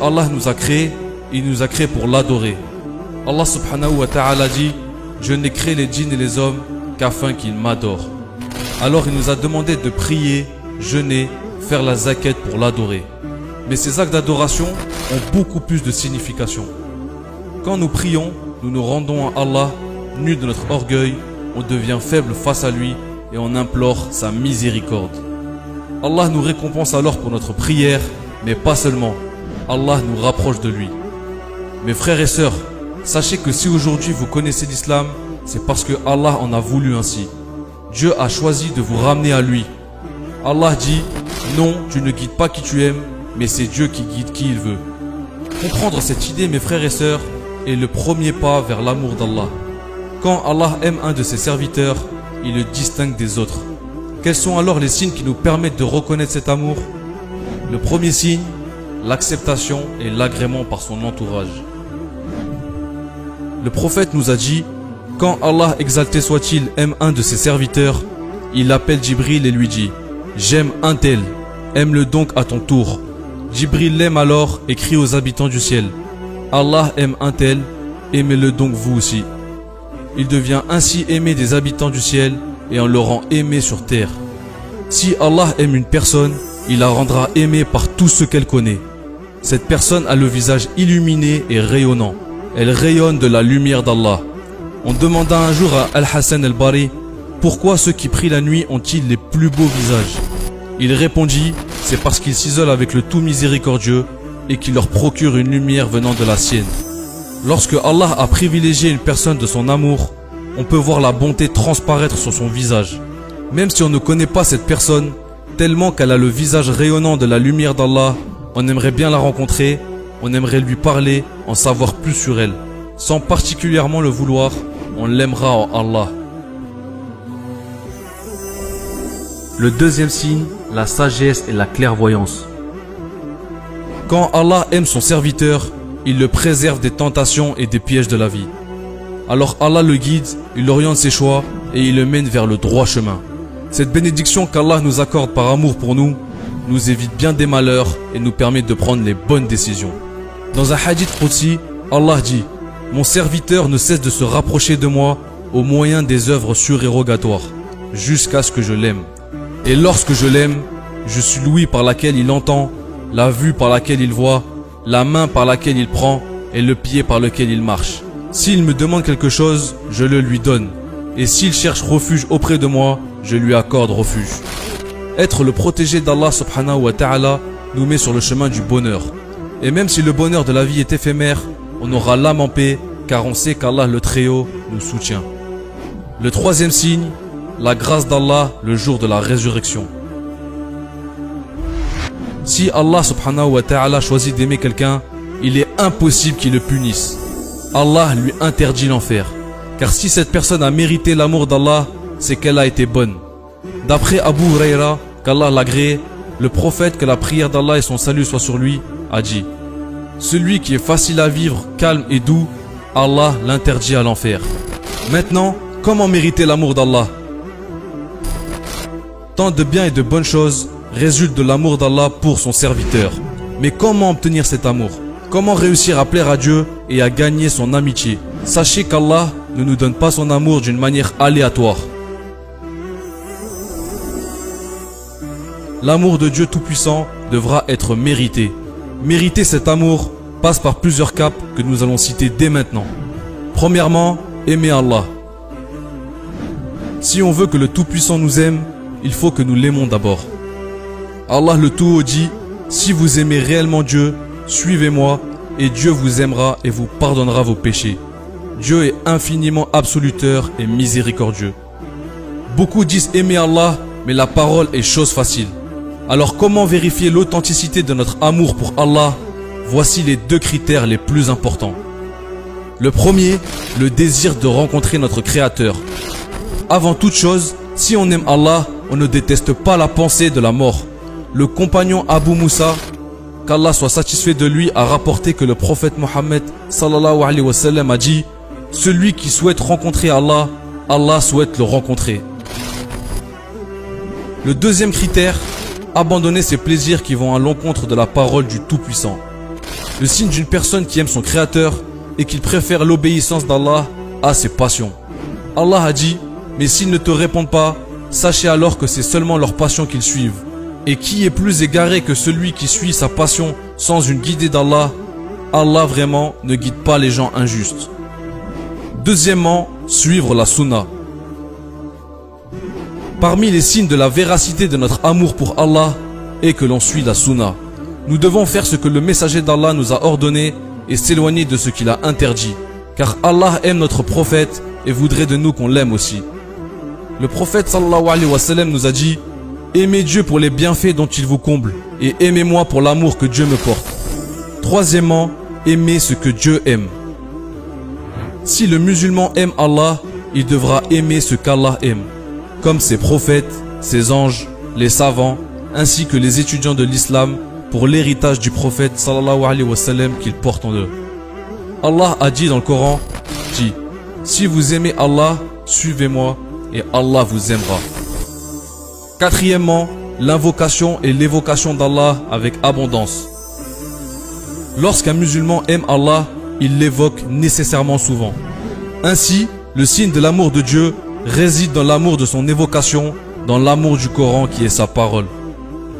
Allah nous a créés, il nous a créés pour l'adorer. Allah subhanahu wa ta'ala dit: je n'ai créé les djinns et les hommes qu'afin qu'ils m'adorent. Alors il nous a demandé de prier, jeûner, faire la zakat pour l'adorer. Mais ces actes d'adoration ont beaucoup plus de signification. Quand nous prions, nous nous rendons à Allah, nus de notre orgueil, on devient faible face à lui et on implore sa miséricorde. Allah nous récompense alors pour notre prière, mais pas seulement. Allah nous rapproche de lui. Mes frères et sœurs, sachez que si aujourd'hui vous connaissez l'islam, c'est parce que Allah en a voulu ainsi. Dieu a choisi de vous ramener à lui. Allah dit: non, tu ne guides pas qui tu aimes, mais c'est Dieu qui guide qui il veut. Comprendre cette idée, mes frères et sœurs, est le premier pas vers l'amour d'Allah. Quand Allah aime un de ses serviteurs, il le distingue des autres. Quels sont alors les signes qui nous permettent de reconnaître cet amour? Le premier signe, l'acceptation et l'agrément par son entourage. Le prophète nous a dit: quand Allah exalté soit-il aime un de ses serviteurs, il appelle Jibril et lui dit: j'aime un tel, aime-le donc à ton tour. Jibril l'aime alors et crie aux habitants du ciel: Allah aime un tel, aimez-le donc vous aussi. Il devient ainsi aimé des habitants du ciel et on le rend aimé sur terre. Si Allah aime une personne, il la rendra aimée par tous ceux qu'elle connaît. Cette personne a le visage illuminé et rayonnant. Elle rayonne de la lumière d'Allah. On demanda un jour à Al-Hassan al-Bari: pourquoi ceux qui prient la nuit ont-ils les plus beaux visages? Il répondit: c'est parce qu'ils s'isolent avec le tout miséricordieux et qui leur procure une lumière venant de la sienne. Lorsque Allah a privilégié une personne de son amour, on peut voir la bonté transparaître sur son visage. Même si on ne connaît pas cette personne, tellement qu'elle a le visage rayonnant de la lumière d'Allah, on aimerait bien la rencontrer, on aimerait lui parler, en savoir plus sur elle. Sans particulièrement le vouloir, on l'aimera en Allah. Le deuxième signe, la sagesse et la clairvoyance. Quand Allah aime son serviteur, il le préserve des tentations et des pièges de la vie. Alors Allah le guide, il oriente ses choix et il le mène vers le droit chemin. Cette bénédiction qu'Allah nous accorde par amour pour nous évite bien des malheurs et nous permet de prendre les bonnes décisions. Dans un hadith qudsi, Allah dit: mon serviteur ne cesse de se rapprocher de moi au moyen des œuvres surérogatoires, jusqu'à ce que je l'aime. Et lorsque je l'aime, je suis l'ouïe par laquelle il entend, la vue par laquelle il voit, la main par laquelle il prend et le pied par lequel il marche. S'il me demande quelque chose, je le lui donne. Et s'il cherche refuge auprès de moi, je lui accorde refuge. Être le protégé d'Allah subhanahu wa ta'ala nous met sur le chemin du bonheur. Et même si le bonheur de la vie est éphémère, on aura l'âme en paix, car on sait qu'Allah le Très-Haut nous soutient. Le troisième signe, la grâce d'Allah le jour de la résurrection. Si Allah subhanahu wa ta'ala choisit d'aimer quelqu'un, il est impossible qu'il le punisse. Allah lui interdit l'enfer. Car si cette personne a mérité l'amour d'Allah, c'est qu'elle a été bonne. D'après Abu Huraira, qu'Allah l'agrée, le prophète, que la prière d'Allah et son salut soient sur lui, a dit: celui qui est facile à vivre, calme et doux, Allah l'interdit à l'enfer. Maintenant, comment mériter l'amour d'Allah? Tant de biens et de bonnes choses résultent de l'amour d'Allah pour son serviteur. Mais comment obtenir cet amour? Comment réussir à plaire à Dieu et à gagner son amitié? Sachez qu'Allah ne nous donne pas son amour d'une manière aléatoire. L'amour de Dieu Tout-Puissant devra être mérité. Mériter cet amour passe par plusieurs caps que nous allons citer dès maintenant. Premièrement, aimer Allah. Si on veut que le Tout-Puissant nous aime, il faut que nous l'aimons d'abord. Allah le Tout-Haut dit: si vous aimez réellement Dieu, suivez-moi et Dieu vous aimera et vous pardonnera vos péchés. Dieu est infiniment absoluteur et miséricordieux. Beaucoup disent aimer Allah, mais la parole est chose facile. Alors comment vérifier l'authenticité de notre amour pour Allah? Voici les deux critères les plus importants. Le premier, le désir de rencontrer notre Créateur. Avant toute chose, si on aime Allah, on ne déteste pas la pensée de la mort. Le compagnon Abu Moussa, qu'Allah soit satisfait de lui, a rapporté que le prophète Mohammed sallallahu alayhi wa sallam a dit: celui qui souhaite rencontrer Allah, Allah souhaite le rencontrer. Le deuxième critère, abandonner ses plaisirs qui vont à l'encontre de la parole du Tout-Puissant. Le signe d'une personne qui aime son Créateur est qu'il préfère l'obéissance d'Allah à ses passions. Allah a dit, mais s'ils ne te répondent pas, sachez alors que c'est seulement leur passion qu'ils suivent. Et qui est plus égaré que celui qui suit sa passion sans une guidée d'Allah? Allah vraiment ne guide pas les gens injustes. Deuxièmement, suivre la sunna. Parmi les signes de la véracité de notre amour pour Allah est que l'on suit la sunna. Nous devons faire ce que le messager d'Allah nous a ordonné et s'éloigner de ce qu'il a interdit. Car Allah aime notre prophète et voudrait de nous qu'on l'aime aussi. Le prophète sallallahu alayhi wa sallam nous a dit: aimez Dieu pour les bienfaits dont il vous comble et aimez-moi pour l'amour que Dieu me porte. Troisièmement, aimez ce que Dieu aime. Si le musulman aime Allah, il devra aimer ce qu'Allah aime, comme ses prophètes, ses anges, les savants, ainsi que les étudiants de l'islam pour l'héritage du prophète sallallahu alayhi wa sallam qu'ils portent en eux. Allah a dit dans le Coran, dit: si vous aimez Allah, suivez-moi et Allah vous aimera. Quatrièmement, l'invocation et l'évocation d'Allah avec abondance. Lorsqu'un musulman aime Allah, il l'évoque nécessairement souvent. Ainsi, le signe de l'amour de Dieu réside dans l'amour de son évocation, dans l'amour du Coran qui est sa parole.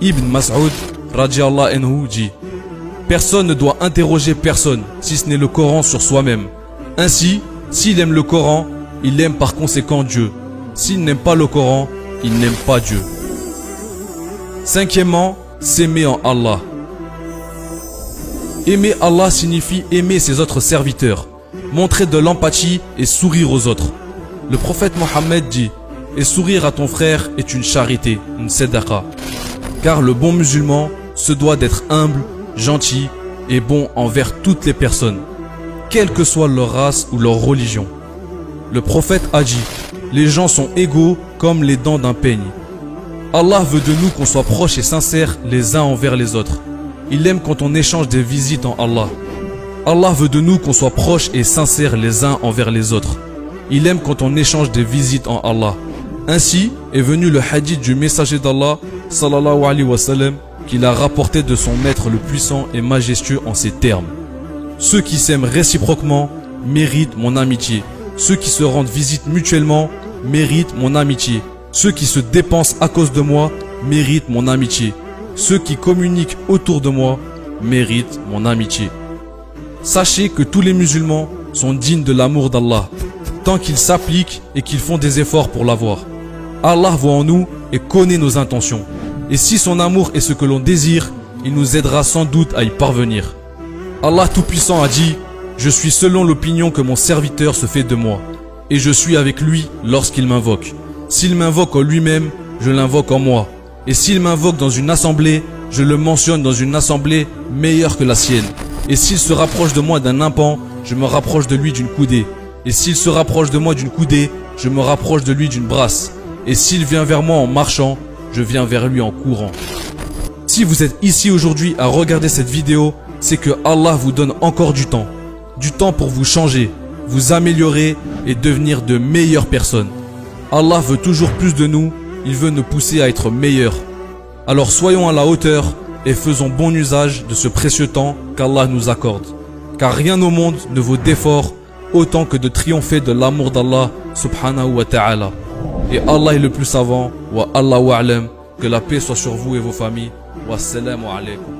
Ibn Mas'ud, radiyallahu anhu, dit: personne ne doit interroger personne, si ce n'est le Coran sur soi-même. Ainsi, s'il aime le Coran, il aime par conséquent Dieu. S'il n'aime pas le Coran, il n'aime pas Dieu. Cinquièmement, s'aimer en Allah. Aimer Allah signifie aimer ses autres serviteurs, montrer de l'empathie et sourire aux autres. Le prophète Mohammed dit: et sourire à ton frère est une charité, une sadaqa. Car le bon musulman se doit d'être humble, gentil et bon envers toutes les personnes, quelle que soit leur race ou leur religion. Le prophète a dit: les gens sont égaux comme les dents d'un peigne. Allah veut de nous qu'on soit proches et sincères les uns envers les autres. Il aime quand on échange des visites en Allah. Allah veut de nous qu'on soit proches et sincères les uns envers les autres. Il aime quand on échange des visites en Allah. Ainsi est venu le hadith du messager d'Allah sallallahu alayhi wa sallam qu'il a rapporté de son maître le puissant et majestueux en ces termes: ceux qui s'aiment réciproquement méritent mon amitié. Ceux qui se rendent visite mutuellement méritent mon amitié. Ceux qui se dépensent à cause de moi méritent mon amitié. Ceux qui communiquent autour de moi méritent mon amitié. Sachez que tous les musulmans sont dignes de l'amour d'Allah, tant qu'ils s'appliquent et qu'ils font des efforts pour l'avoir. Allah voit en nous et connaît nos intentions. Et si son amour est ce que l'on désire, il nous aidera sans doute à y parvenir. Allah Tout-Puissant a dit: je suis selon l'opinion que mon serviteur se fait de moi, et je suis avec lui lorsqu'il m'invoque. S'il m'invoque en lui-même, je l'invoque en moi. Et s'il m'invoque dans une assemblée, je le mentionne dans une assemblée meilleure que la sienne. Et s'il se rapproche de moi d'un impan, je me rapproche de lui d'une coudée. Et s'il se rapproche de moi d'une coudée, je me rapproche de lui d'une brasse. Et s'il vient vers moi en marchant, je viens vers lui en courant. Si vous êtes ici aujourd'hui à regarder cette vidéo, c'est que Allah vous donne encore du temps. Du temps pour vous changer, vous améliorer et devenir de meilleures personnes. Allah veut toujours plus de nous, il veut nous pousser à être meilleurs. Alors soyons à la hauteur et faisons bon usage de ce précieux temps qu'Allah nous accorde. Car rien au monde ne vaut d'effort autant que de triompher de l'amour d'Allah subhanahu wa ta'ala. Et Allah est le plus savant, wa Allahu a'lam, que la paix soit sur vous et vos familles. Wassalamu alaikum.